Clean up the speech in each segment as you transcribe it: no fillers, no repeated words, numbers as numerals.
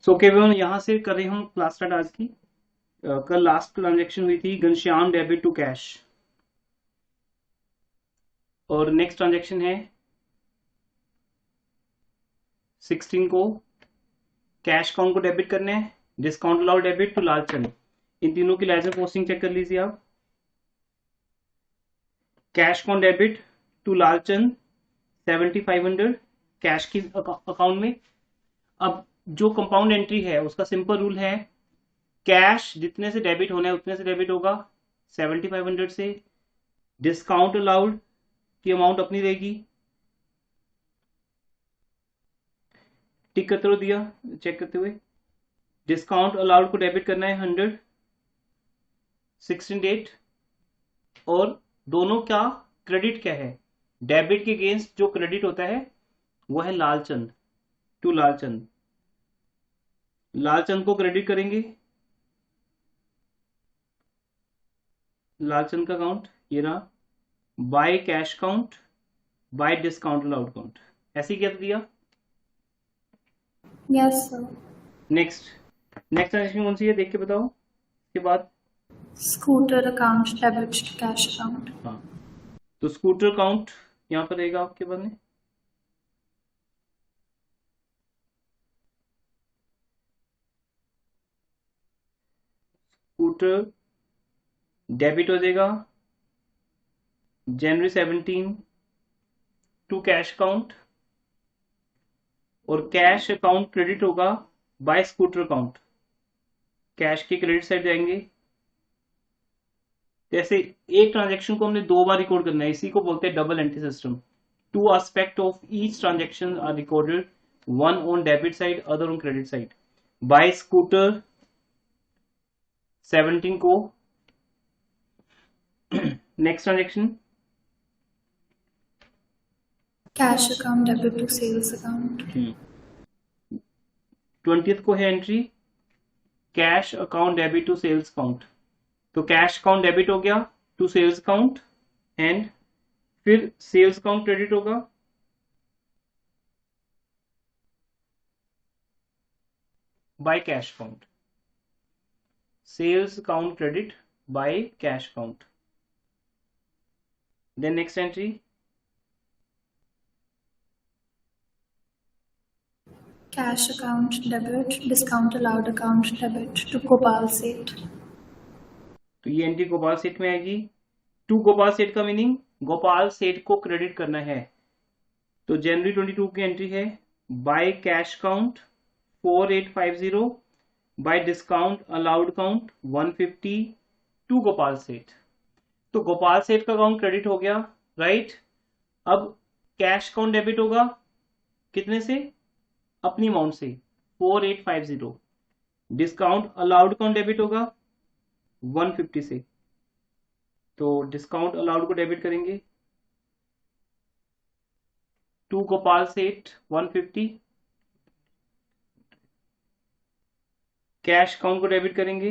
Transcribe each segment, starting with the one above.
सो केवल यहाँ से कर रहे हम क्लास स्टार्ट आज की। कल लास्ट ट्रांजेक्शन हुई थी घनश्याम डेबिट टू कैश, और नेक्स्ट ट्रांजेक्शन है 16 को कैश अकाउंट को डेबिट करना है, discount allowed debit to Lalchand. इन तीनों की लेजर पोस्टिंग चेक कर लीजिए आप। Cash account debit to Lalchand 7500 cash की अकाउंट में। अब जो कंपाउंड एंट्री है उसका सिंपल रूल है, कैश जितने से डेबिट होना है उतने से डेबिट होगा 7500 से। डिस्काउंट अलाउड की अमाउंट अपनी रहेगी, टिक करते हुए दिया चेक करते हुए। डिस्काउंट अलाउड को डेबिट करना है 100 16 डेट, और दोनों का क्रेडिट क्या है, डेबिट के अगेंस्ट जो क्रेडिट होता है वो है लालचंद टू लालचंद। लालचंद को क्रेडिट करेंगे, लालचंद का अकाउंट ये रहा, by cash account by discount allowed account. ऐसे ही क्या दिया। Yes sir. Next next transaction कौन सी है देख के बताओ इसके बाद। Scooter account debit to cash account. हाँ, तो स्कूटर अकाउंट यहाँ पर रहेगा आपके पास में। स्कूटर डेबिट हो जाएगा जनवरी 17 टू कैश अकाउंट, और कैश अकाउंट क्रेडिट होगा बाय स्कूटर अकाउंट। कैश की क्रेडिट साइड जाएंगे। जैसे एक ट्रांजेक्शन को हमने दो बार रिकॉर्ड करना है, इसी को बोलते हैं double entry system. Two aspect of each transaction are recorded, one on debit side other on credit side. By scooter 17 को next transaction cash account debit to sales account. 20th को है entry cash account debit to sales account. तो cash account debit हो गया to sales account, and फिर sales account credit होगा by cash account. Sales account credit by cash account. Then next entry cash account debit discount allowed account debit to Gopal Seth. तो ये entry Gopal सेठ में आएगी। To Gopal सेठ का मीनिंग गोपाल सेठ को क्रेडिट करना है। तो जनवरी 22 की एंट्री है by cash account 4850 by discount allowed account 150 to Gopal Seth. तो गोपाल सेठ का अकाउंट क्रेडिट हो गया, राइट। अब कैश अकाउंट डेबिट होगा कितने से, अपनी अमाउंट से 4850। डिस्काउंट अलाउड अकाउंट डेबिट होगा 150 से, तो डिस्काउंट अलाउड को डेबिट करेंगे to Gopal Seth 150। Cash account को डेबिट करेंगे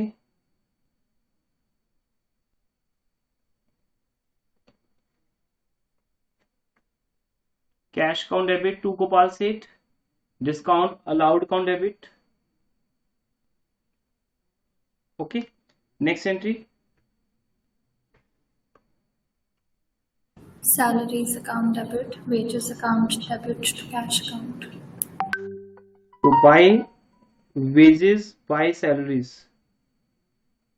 cash account debit to Gopal Seth, discount allowed account debit. Okay, next entry salaries account debit wages account debit to cash account. तो by wages by salaries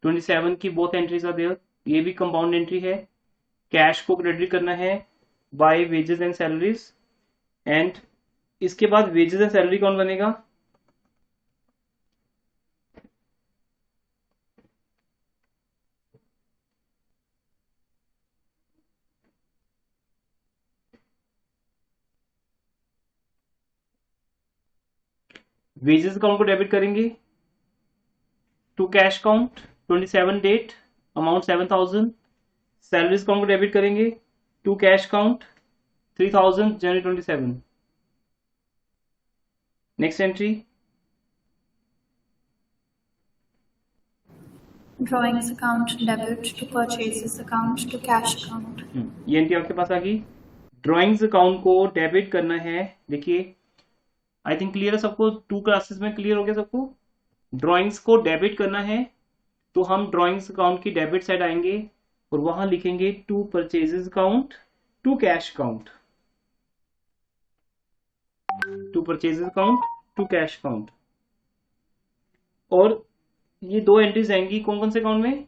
27 की both entries are there. ये भी compound entry है। Cash को credit करना है by wages and salaries, and इसके बाद वेजेस एंड सैलरी कौन बनेगा, वेजेस अकाउंट को डेबिट करेंगे to cash account 27 date amount 7000। Salaries account को डेबिट करेंगे टू कैश अकाउंट 3000 जनवरी 27। Next entry drawings account debit to purchases account to cash account. ये एंट्री आपके पास आ गई। ड्राइंग्स अकाउंट को डेबिट करना है, देखिए आई थिंक क्लियर है सबको, 2 क्लासेस में क्लियर हो गया सबको। ड्राइंग्स को डेबिट करना है तो हम ड्राइंग्स अकाउंट की डेबिट साइड आएंगे और वहां लिखेंगे to purchases account, to cash account, to purchases account, to cash account. और ये 2 एंट्रीज आएंगी कौन कौन से अकाउंट में?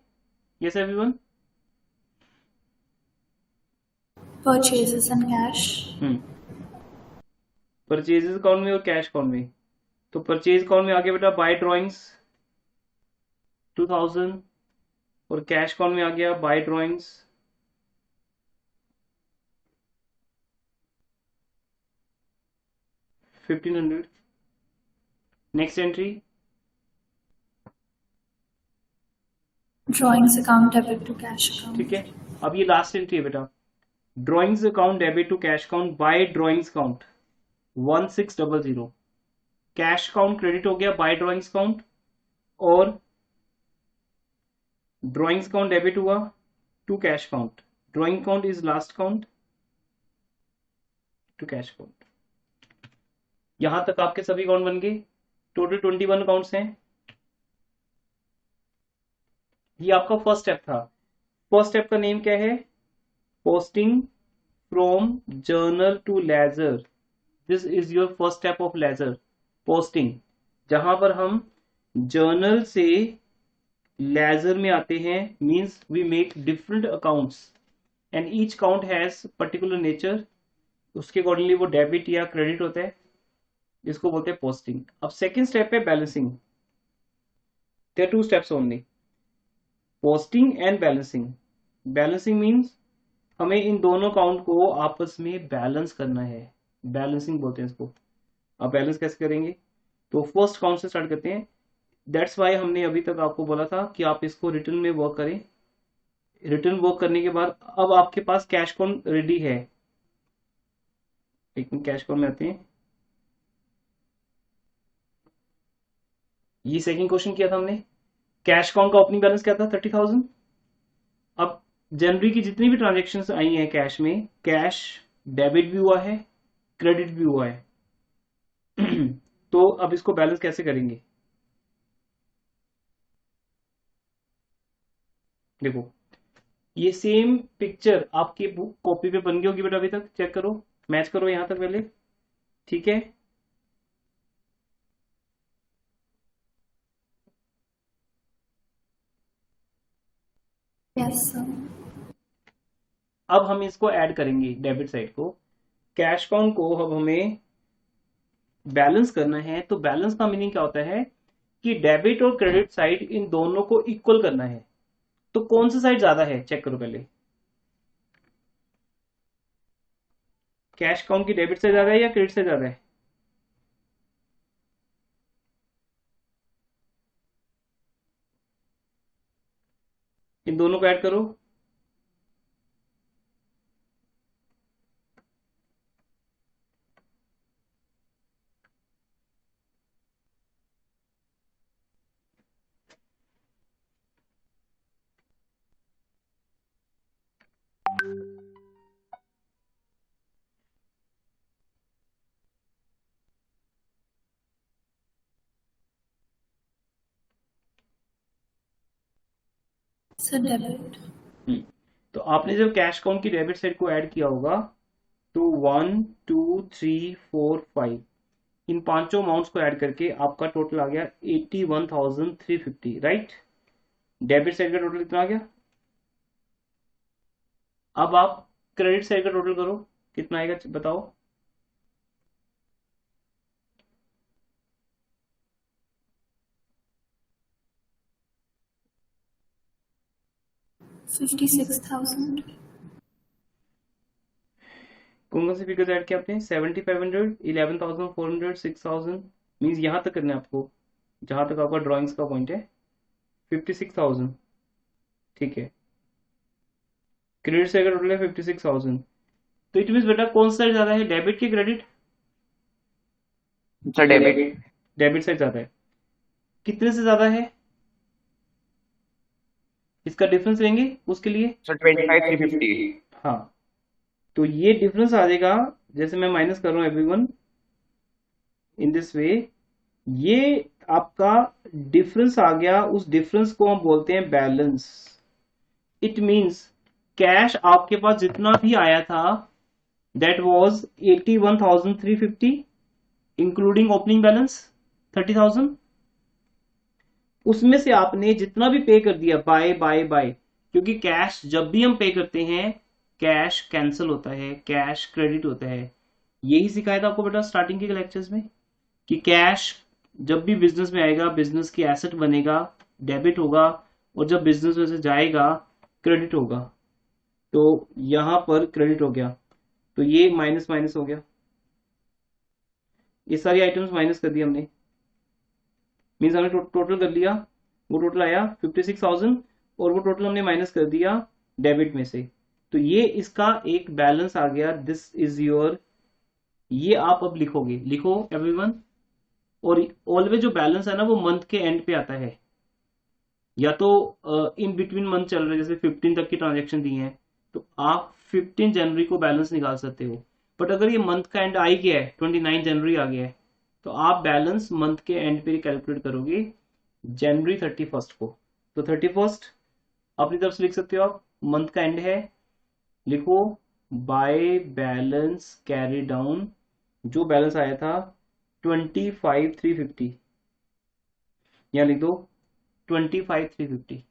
Yes everyone? Purchases and cash. Purchases account में और कैश अकाउंट में। तो परचेज अकाउंट में आ गया बेटा बाय ड्राइंग्स 2000 और कैश अकाउंट में आ गया by drawings 1500। Next entry Drawings account debit to cash account. ठीक है। अब ये लास्ट एंट्री है बेटा, drawings account debit to cash account by drawings account 1600। Cash account credit हो गया बाय ड्राइंग्स अकाउंट और ड्राइंग्स अकाउंट डेबिट हुआ to cash account. Drawing account is last account to cash account. यहां तक आपके सभी अकाउंट बन गए। टोटल 21 अकाउंट्स हैं। ये आपका फर्स्ट स्टेप था। फर्स्ट स्टेप का नेम क्या है? Posting from journal to ledger. This is your first step of ledger, posting, जहां पर हम जर्नल से लेजर में आते हैं। Means we make different accounts and each account has particular nature. उसके अकॉर्डिंगली वो डेबिट या क्रेडिट होता है, जिसको बोलते हैं पोस्टिंग। अब सेकेंड स्टेप है balancing. There are 2 steps only, posting and balancing. Balancing means हमें इन दोनों अकाउंट को आपस में बैलेंस करना है, बैलेंसिंग बोलते हैं इसको। अब बैलेंस कैसे करेंगे? तो फर्स्ट अकाउंट से स्टार्ट करते हैं। दैट्स वाई हमने अभी तक आपको बोला था कि आप इसको रिटर्न में वर्क करें। रिटर्न वर्क करने के बाद अब आपके पास कैश अकाउंट रेडी है। लेकिन कैश अकाउंट में आते हैं। ये सेकंड क्वेश्चन किया था हमने। कैश अकाउंट का ओपनिंग बैलेंस क्या था? 30,000। अब जनवरी की जितनी भी ट्रांजेक्शन्स आई हैं कैश में, कैश डेबिट भी हुआ है, क्रेडिट भी हुआ है। तो अब इसको बैलेंस कैसे करेंगे? देखो, ये सेम पिक्चर आपकी बुक कॉपी पे बन गई होगी बेटा। अभी तक चेक करो, मैच करो यहां तक पहले, ठीक है? Yes, sir. अब हम इसको ऐड करेंगे डेबिट साइड को। कैश अकाउंट को अब हमें बैलेंस करना है। तो बैलेंस का मीनिंग क्या होता है कि डेबिट और क्रेडिट साइड इन दोनों को इक्वल करना है। तो कौन सा साइड ज्यादा है चेक करो पहले। कैश अकाउंट की डेबिट साइड ज्यादा है या क्रेडिट साइड ज्यादा है? इन दोनों को ऐड करो। So debit. तो आपने जब कैश अकाउंट की डेबिट साइड को ऐड किया होगा तो 1 2 3 4 5 इन पांचों अमाउंट्स को ऐड करके आपका टोटल आ गया 81,350, राइट? डेबिट साइड का टोटल कितना आ गया? अब आप क्रेडिट साइड का टोटल करो, कितना आएगा बताओ। 56,000. कौन कौन से फिगर्स ऐड किया आपने? 7,500, 11,400, 6,000। मीन्स यहां तक करना है आपको जहां तक आपका ड्राइंग्स का पॉइंट है। 56,000, ठीक है। क्रेडिट साइड का टोटल है 56,000। तो इट मीन्स बेटा कौन सा साइड ज्यादा है, डेबिट की credit? Sir debit. Debit side ज्यादा है। कितने से ज्यादा है? इसका डिफरेंस लेंगे उसके लिए। सर 25,350। हाँ, तो ये डिफरेंस आ जाएगा। जैसे मैं माइनस कर रहा हूं एवरीवन, इन दिस वे, ये आपका डिफरेंस आ गया, उस डिफरेंस को हम बोलते हैं बैलेंस। इट मींस कैश आपके पास जितना भी आया था that was 81,350 including opening balance 30,000, उसमें से आपने जितना भी पे कर दिया बाय बाय बाय, क्योंकि कैश जब भी हम पे करते हैं कैश कैंसिल होता है, कैश क्रेडिट होता है। यही सिखाया था आपको बेटा स्टार्टिंग के लेक्चर्स में कि कैश जब भी बिजनेस में आएगा बिजनेस की एसेट बनेगा, डेबिट होगा, और जब बिजनेस में से जाएगा क्रेडिट होगा। तो यहां पर क्रेडिट हो गया, तो ये माइनस माइनस हो गया, ये सारी आइटम्स माइनस कर दी हमने, मीन्स हमने टोटल कर लिया, वो टोटल आया 56,000 और वो टोटल हमने माइनस कर दिया डेबिट में से। तो ये इसका एक बैलेंस आ गया, दिस इज योर, ये आप अब लिखोगे, लिखो एवरीवन। और ऑलवेज जो बैलेंस है ना वो मंथ के एंड पे आता है, या तो इन बिटवीन मंथ चल रहे, जैसे 15 तक की ट्रांजेक्शन दी है तो आप 15 जनवरी को बैलेंस निकाल सकते हो। बट अगर ये मंथ का एंड आ ही गया है, 29 जनवरी आ गया है, तो आप बैलेंस मंथ के एंड पे कैलकुलेट करोगे जनवरी 31 को। तो 31 अपनी तरफ से लिख सकते हो आप, मंथ का एंड है, लिखो बाय बैलेंस कैरी डाउन, जो बैलेंस आया था 25,350, यहाँ लिख दो 25,350।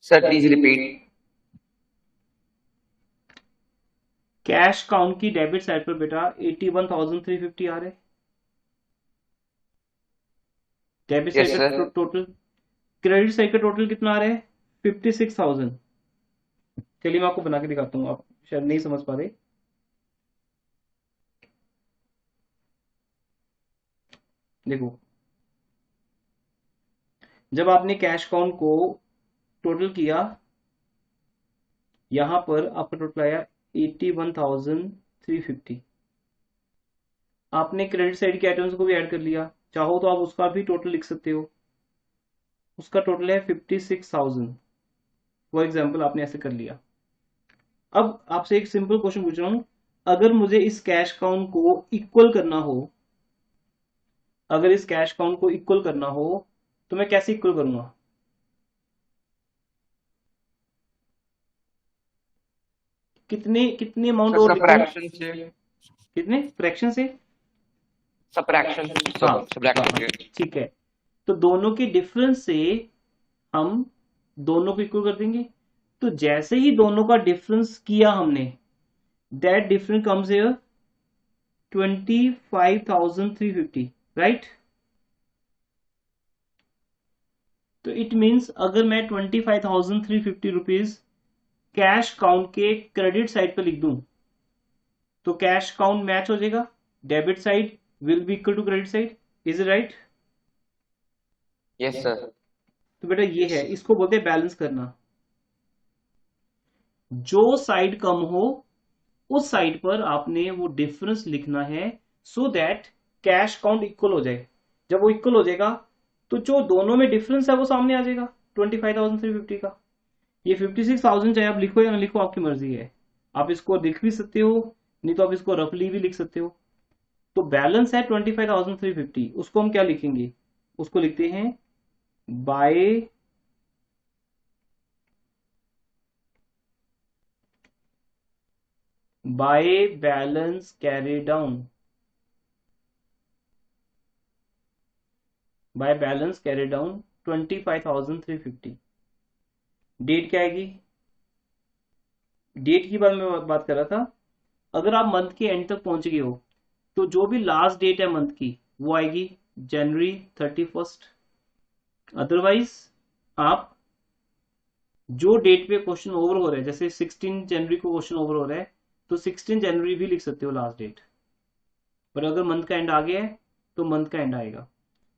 Sir please repeat. Cash count की डेबिट साइड पर बेटा 81,350 आ रहे, डेबिट यस साइड का सर। टोटल। क्रेडिट साइड का टोटल कितना आ रहा है 56,000। चलिए मैं आपको बना के दिखाता हूँ, आप शायद नहीं समझ पा रहे। देखो, जब आपने कैश काउंट को टोटल किया, यहां पर आपका टोटल आया 81,350। आपने क्रेडिट साइड के आइटम्स को भी ऐड कर लिया, चाहो तो आप उसका भी टोटल लिख सकते हो, उसका टोटल है 56,000 फॉर एग्जाम्पल, आपने ऐसे कर लिया। अब आपसे एक सिंपल क्वेश्चन पूछ रहा हूं, अगर मुझे इस कैश काउंट को इक्वल करना हो, अगर इस कैश काउंट को इक्वल करना हो तो मैं कैसे इक्वल करूंगा? कितने कितने अमाउंट और लिखूं? सब्ट्रैक्शन से। कितने फ्रैक्शन से? सब्ट्रैक्शन हाँ सब्ट्रैक्शन। ठीक है, तो दोनों के डिफरेंस से हम दोनों को इक्वल कर देंगे। तो जैसे ही दोनों का डिफरेंस किया हमने, that difference comes here 25,350, right. तो इट मींस अगर मैं 25,350 रुपीज कैश काउंट के क्रेडिट साइड पे लिख दूं तो कैश काउंट मैच हो जाएगा, debit side will be equal to credit side, is it right? Yes sir. तो बेटा ये है, इसको बोलते हैं बैलेंस करना। जो साइड कम हो उस साइड पर आपने वो डिफरेंस लिखना है, so that cash count equal हो जाए। जब वो इक्वल हो जाएगा तो जो दोनों में डिफरेंस है वो सामने आ जाएगा 25,350 का। ये 56,000 चाहे आप लिखो या ना लिखो, आपकी मर्जी है, आप इसको लिख भी सकते हो, नहीं तो आप इसको रफली भी लिख सकते हो। तो बैलेंस है 25,350, उसको हम क्या लिखेंगे? उसको लिखते हैं by balance carry down, by balance carry down 25,350। Date क्या आएगी? डेट की बात मैं बात कर रहा था, अगर आप मंथ के एंड तक पहुंच गए हो तो जो भी लास्ट डेट है मंथ की वो आएगी जनवरी 31। अदरवाइज आप जो डेट पे क्वेश्चन ओवर हो रहा है, जैसे 16 जनवरी को क्वेश्चन ओवर हो रहा है तो 16 जनवरी भी लिख सकते हो लास्ट डेट, पर अगर मंथ का एंड आ गया है तो मंथ का एंड आएगा।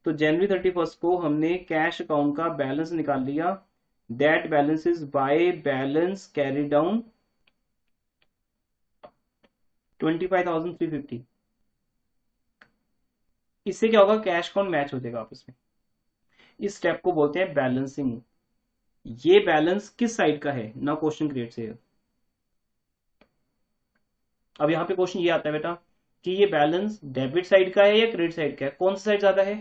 तो जनवरी 31 को हमने कैश अकाउंट का बैलेंस निकाल लिया, that balance is by balance carry down 25,350। इससे क्या होगा, कैश अकाउंट मैच हो जाएगा आपस में। इस स्टेप को बोलते हैं बैलेंसिंग। ये बैलेंस किस साइड का है ना क्वेश्चन क्रिएट से। अब यहाँ पे क्वेश्चन ये आता है बेटा कि ये बैलेंस डेबिट साइड का है या क्रेडिट साइड का है, कौन सा साइड ज्यादा है?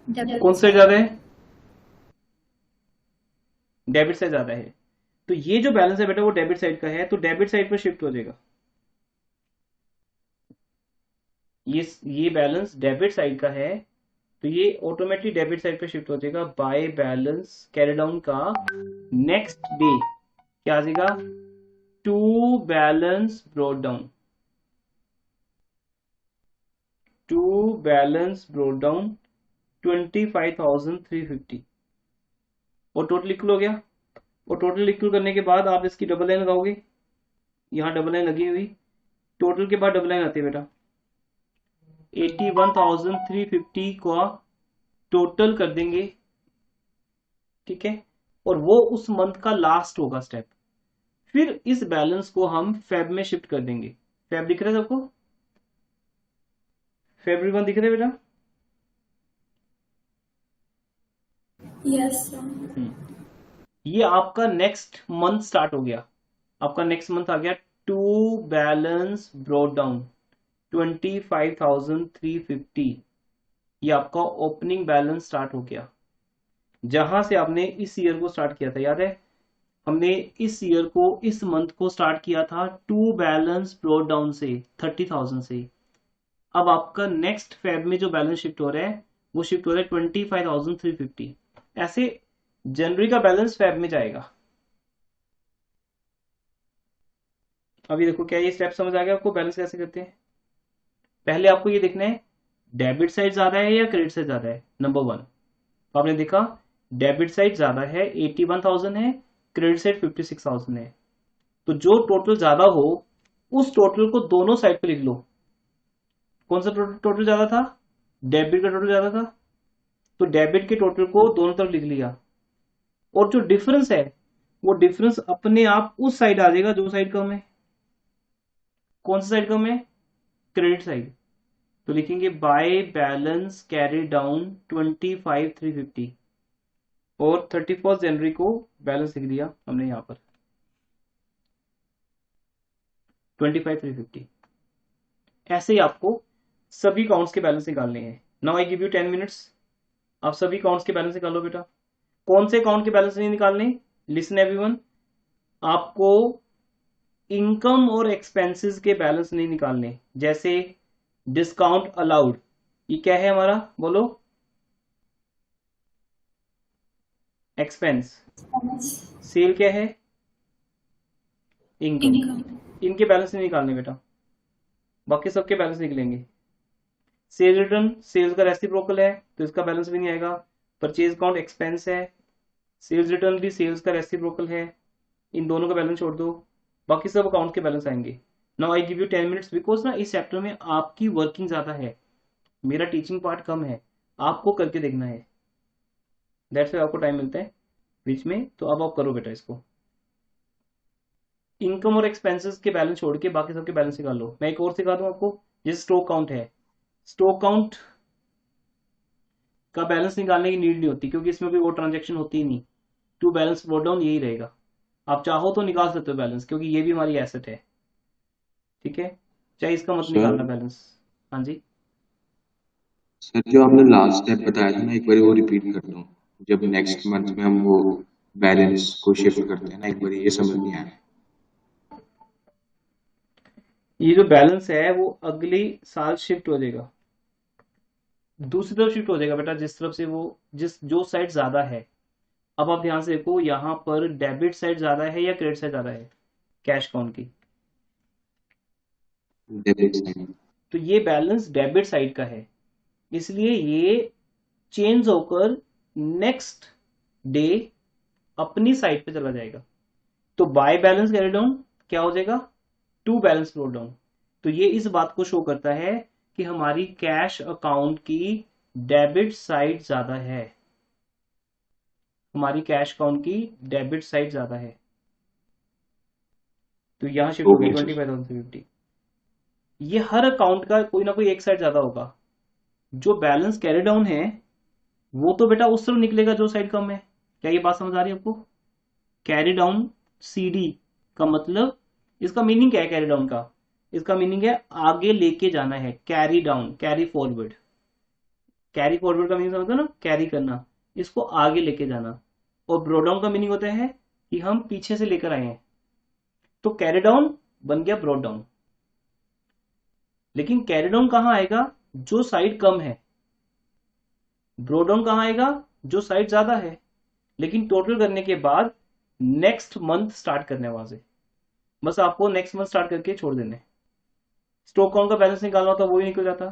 Debit. कौन सा साइड ज्यादा है? डेबिट साइड ज्यादा है। तो ये जो बैलेंस है बेटा वो डेबिट साइड का है, तो डेबिट साइड पर शिफ्ट हो जाएगा। ये बैलेंस डेबिट साइड का है, तो ये ऑटोमेटिक डेबिट साइड पे शिफ्ट हो जाएगा। बाय बैलेंस कैरी डाउन का नेक्स्ट डे क्या आ जाएगा? To balance brought down, to balance brought down 25,350 और टोटल इक्वल हो गया। और टोटल इक्वल करने के बाद आप इसकी डबल लाइन लगाओगे, यहाँ डबल लाइन लगी हुई, टोटल के बाद डबल लाइन आती है बेटा। 81,350 का टोटल कर देंगे, ठीक है, और वो उस मंथ का लास्ट होगा स्टेप। फिर इस बैलेंस को हम फेब में शिफ्ट कर देंगे। फेब दिख रहा है सबको? फेब्रुवरी मंथ दिख रहा है बेटा? Yes, sir. ये आपका नेक्स्ट मंथ स्टार्ट हो गया, आपका नेक्स्ट मंथ आ गया। टू बैलेंस ब्रॉट डाउन 25,350, ये आपका ओपनिंग बैलेंस स्टार्ट हो गया, जहां से आपने इस ईयर को स्टार्ट किया था। याद है हमने इस ईयर को, इस मंथ को स्टार्ट किया था टू बैलेंस ब्रॉट डाउन से 30,000 से। अब आपका नेक्स्ट फेब में जो बैलेंस शिफ्ट हो रहा है वो शिफ्ट हो रहा है 25,350। ऐसे जनवरी का बैलेंस फेब में जाएगा। अभी देखो क्या ये स्टेप समझ आ गया आपको, बैलेंस कैसे करते हैं? पहले आपको ये देखना है डेबिट साइड ज्यादा है या क्रेडिट साइड ज्यादा है। नंबर 1, तो आपने देखा डेबिट साइड ज्यादा है, 81,000 है, क्रेडिट साइड 56,000 है। तो जो टोटल ज्यादा हो उस टोटल को दोनों साइड पे लिख लो। कौन सा टोटल ज्यादा था? डेबिट का टोटल ज्यादा था, तो डेबिट के टोटल को दोनों तरफ लिख लिया। और जो डिफरेंस है वो डिफरेंस अपने आप उस साइड आ जाएगा जो साइड कम है। कौन सा साइड कम है? Credit side. तो लिखेंगे बाय बैलेंस कैरी डाउन 25,350 और 31 जनवरी को बैलेंस लिख दिया हमने यहां पर 25,350। ऐसे ही आपको सभी काउंट्स के बैलेंस निकालने हैं। Now I give you 10 minutes, आप सभी काउंट्स के बैलेंस निकालो बेटा। कौन से अकाउंट के बैलेंस नहीं निकालने? लिसन एवरीवन, आपको इनकम और एक्सपेंसेस के बैलेंस नहीं निकालने। जैसे डिस्काउंट अलाउड, ये क्या है हमारा, बोलो? एक्सपेंस। सेल क्या है? इनकम। इनके बैलेंस नहीं निकालने बेटा, बाकी सबके बैलेंस निकलेंगे। सेल रिटर्न सेल्स का रेसिप्रोकल है तो इसका बैलेंस भी नहीं आएगा। परचेज अकाउंट एक्सपेंस है, सेल्स रिटर्न भी सेल्स का रेसिप्रोकल है, इन दोनों का बैलेंस छोड़ दो, बाकी सब अकाउंट के बैलेंस आएंगे। Now I give you 10 minutes because ना इस चैप्टर में आपकी वर्किंग ज्यादा है, मेरा टीचिंग पार्ट कम है, आपको करके देखना है। दैट्स वाई आपको टाइम मिलता है बीच में, तो अब आप करो बेटा इसको। इनकम और एक्सपेंसेस के बैलेंस छोड़ के बाकी सबके बैलेंस निकाल लो। मैं एक और सिखा दूं आपको, जैसे स्टॉक काउंट है, स्टॉक काउंट का बैलेंस निकालने की नीड नहीं होती क्योंकि इसमें कोई और ट्रांजेक्शन होती ही नहीं। टू बैलेंस ब्रॉट डाउन यही रहेगा, आप चाहो तो निकाल सकते हो बैलेंस क्योंकि ये भी हमारी एसेट है, ठीक है, चाहे इसका मत निकालना बैलेंस। हाँ जी सर, जो आपने लास्ट स्टेप बताया था ना, एक बार वो रिपीट कर दो। जब नेक्स्ट मंथ में हम वो बैलेंस को शिफ्ट करते हैं ना, एक बार ये समझ नहीं आया। ये जो बैलेंस है वो अगले साल शिफ्ट हो जाएगा, दूसरी तरफ शिफ्ट हो जाएगा बेटा, जिस तरफ से वो जो साइड ज्यादा है। अब आप ध्यान से देखो यहाँ पर डेबिट साइड ज्यादा है या क्रेडिट साइड ज्यादा है कैश अकाउंट की? Debit side. तो ये बैलेंस डेबिट साइड का है, इसलिए ये चेंज होकर नेक्स्ट डे अपनी साइड पे चला जाएगा। तो बाय बैलेंस कैरी डाउन क्या हो जाएगा? To balance brought down. तो ये इस बात को शो करता है कि हमारी कैश अकाउंट की डेबिट साइड ज्यादा है, हमारी कैश अकाउंट की डेबिट साइड ज्यादा है। तो यहां शिफ्ट हो गई 25,350। ये हर अकाउंट का कोई ना कोई एक साइड ज्यादा होगा। जो बैलेंस कैरी डाउन है वो तो बेटा उस तरफ निकलेगा जो साइड कम है। क्या ये बात समझ आ रही है आपको? कैरी डाउन CD का मतलब, इसका मीनिंग क्या है कैरी डाउन का? इसका मीनिंग है आगे लेके जाना है, carry down, carry forward. Carry forward का मीनिंग समझते हो ना, कैरी करना, इसको आगे लेके जाना। और ब्रो डाउन का मीनिंग होता है कि हम पीछे से लेकर आए हैं। तो कैरी डाउन बन गया ब्रोड डाउन। लेकिन कैरी डाउन कहां आएगा? जो साइड कम है। ब्रो डाउन कहां आएगा? जो साइड ज्यादा है। लेकिन टोटल करने के बाद नेक्स्ट मंथ स्टार्ट करना है वहां से, बस आपको नेक्स्ट मंथ स्टार्ट करके छोड़ देने। स्टॉक काउंट का बैलेंस निकालना होता वो ही निकल जाता,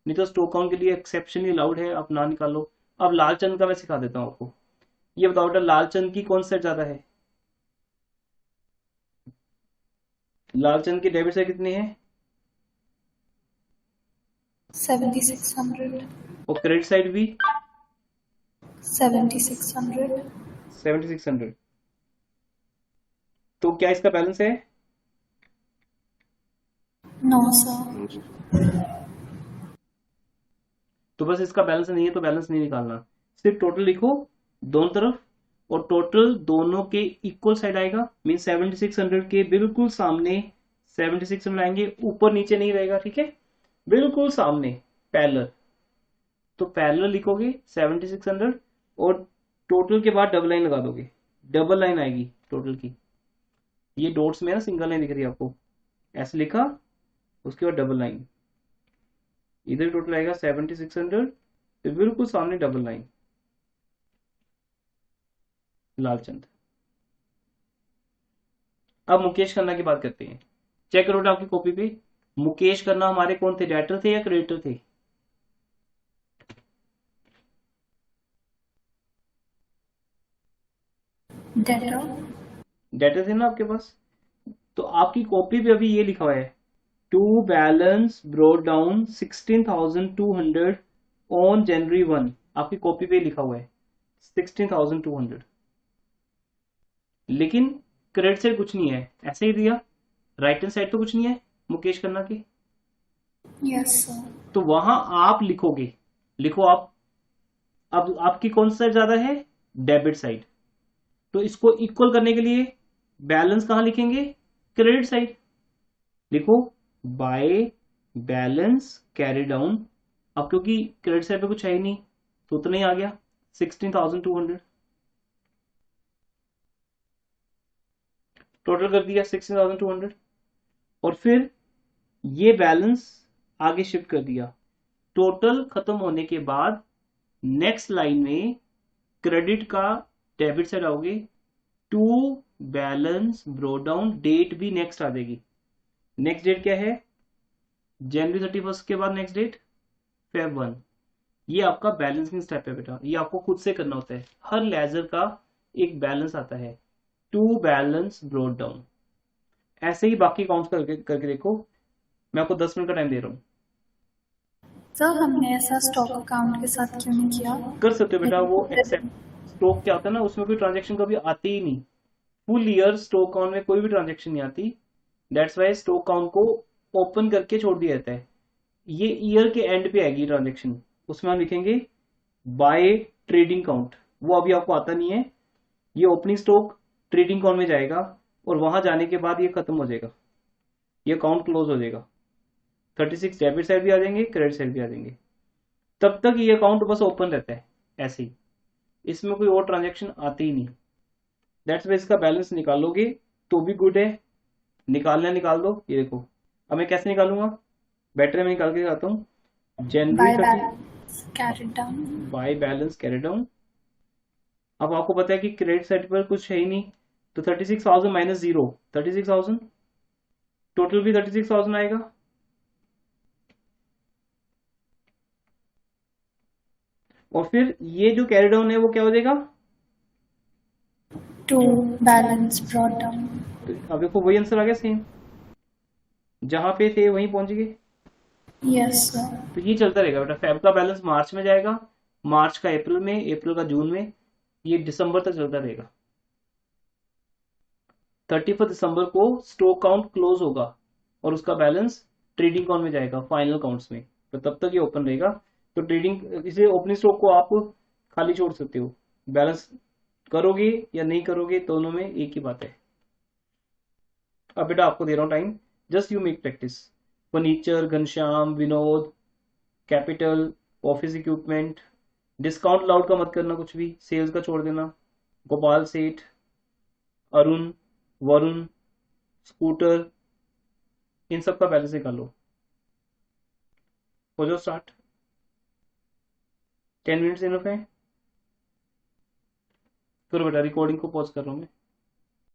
नहीं तो स्टॉक काउंट के लिए एक्सेप्शन ही अलाउड है, आप ना निकालो। अब लालचंद का मैं सिखा देता हूँ आपको। ये बताओ बेटा, लालचंद की कौन साइड ज्यादा है? लालचंद के डेबिट साइड कितने हैं? 7600, और क्रेडिट साइड भी 7600, 7600। तो क्या इसका बैलेंस है? no sir, तो बस इसका बैलेंस नहीं है तो बैलेंस नहीं निकालना, सिर्फ टोटल लिखो दोनों तरफ, और टोटल दोनों के इक्वल साइड आएगा। मीन 7600 के बिल्कुल सामने 7600 आएंगे, ऊपर नीचे नहीं रहेगा, ठीक है, बिल्कुल सामने पैरेलल। तो पैरेलल लिखोगे 7600 और टोटल के बाद डबल लाइन लगा दोगे, डबल लाइन आएगी टोटल की। ये डॉट्स में ना सिंगल लाइन दिख रही है आपको, ऐसे लिखा, उसके बाद डबल लाइन, इधर टोटल आएगा 7600, तो बिल्कुल सामने डबल लाइन, लालचंद। अब मुकेश खन्ना की बात करते हैं। चेक करो आपकी कॉपी पे, मुकेश खन्ना हमारे कौन थे, डेटर थे या क्रेडिटर थे? debtor, डेटर थे ना आपके पास। तो आपकी कॉपी पे अभी ये लिखा हुआ है, to balance brought down 16,200 on January 1, आपकी कॉपी पे लिखा हुआ है 16,200, लेकिन क्रेडिट साइड कुछ नहीं है, ऐसे ही दिया। राइट हैंड साइड तो कुछ नहीं है मुकेश खन्ना की, yes sir, तो वहां आप लिखोगे, लिखो आप। अब आपकी कौन सा साइड ज्यादा है? Debit side. तो इसको इक्वल करने के लिए बैलेंस कहां लिखेंगे? Credit side. लिखो बाय बैलेंस कैरी डाउन। अब क्योंकि क्रेडिट साइड पे कुछ है ही नहीं तो उतना ही आ गया 16,200, टोटल कर दिया 16,200। और फिर ये बैलेंस आगे शिफ्ट कर दिया। टोटल खत्म होने के बाद नेक्स्ट लाइन में क्रेडिट का डेबिट साइड आओगे, to balance brought down, date भी नेक्स्ट आ जाएगी। नेक्स्ट डेट क्या है? जनवरी 31 के बाद नेक्स्ट डेट Feb 1। ये आपका बैलेंसिंग स्टेप है बेटा, ये आपको खुद से करना होता है। हर लेजर का एक बैलेंस आता है, टू बैलेंस ब्रोड डाउन। ऐसे ही बाकी काउंट करके देखो। मैं आपको 10 मिनट का टाइम दे रहा हूँ, सर हमने ऐसा स्टॉक अकाउंट के साथ क्यों नहीं किया? कर सकते हो बेटा। वो एक्सेप्ट स्टॉक क्या होता है ना, उसमें कोई ट्रांजेक्शन कभी आती ही नहीं। फुल ईयर स्टॉक अकाउंट में कोई भी ट्रांजेक्शन नहीं आती, दैट्स वाई स्टॉक अकाउंट को ओपन करके छोड़ दिया जाता है। ये ईयर के एंड पे आएगी ट्रांजेक्शन, उसमें हम लिखेंगे बाय ट्रेडिंग काउंट, वो अभी आपको आता नहीं है। ये ओपनिंग स्टॉक ट्रेडिंग अकाउंट में जाएगा और वहां जाने के बाद ये खत्म हो जाएगा, ये अकाउंट क्लोज हो जाएगा। 36 डेबिट साइड भी आ जाएंगे, क्रेडिट साइड भी आ जाएंगे, तब तक ये अकाउंट बस ओपन रहता है ऐसे ही, इसमें कोई और ट्रांजेक्शन आती ही नहीं। दैट्स वाई इसका बैलेंस निकालोगे तो भी गुड है, निकालना निकाल दो। ये देखो अब मैं कैसे निकालूंगा, बैटरी में निकाल के दिखाता हूँ। by January balance carried down, bye balance carry down. अब आपको पता है कि क्रेडिट साइड पर कुछ है ही नहीं, तो 36,000 माइनस 0 36,000, टोटल भी 36,000 आएगा। और फिर ये जो कैरी डाउन है वो क्या हो जाएगा? to balance brought down, तो अब देखो वही आंसर आ गया सेम, जहां पे थे वहीं पहुंच गए। yes sir, तो ये चलता रहेगा बेटा। फेब का बैलेंस मार्च में जाएगा, मार्च का अप्रैल में, अप्रैल का जून में, ये दिसंबर तक चलता रहेगा। 31 दिसंबर को स्टॉक काउंट क्लोज होगा और उसका बैलेंस ट्रेडिंग काउंट में जाएगा फाइनल काउंट्स में, तो तब तक ये ओपन रहेगा। तो ट्रेडिंग इसे ओपनिंग स्टॉक को आप खाली छोड़ सकते हो, बैलेंस करोगे या नहीं करोगे दोनों में एक ही बात है। अब बेटा आपको दे रहा हूं time, just you make practice. Furniture, Ghanshyam, Vinod, capital, office equipment, discount allowed का मत करना कुछ भी, सेल्स का छोड़ देना। गोपाल सेठ, अरुण, वरुण, स्कूटर, इन सब का पहले से कर लो। हो जाओ स्टार्ट। 10 मिनट्स इनफ है। करो बेटा, रिकॉर्डिंग को पॉज कर रहा हूं मैं।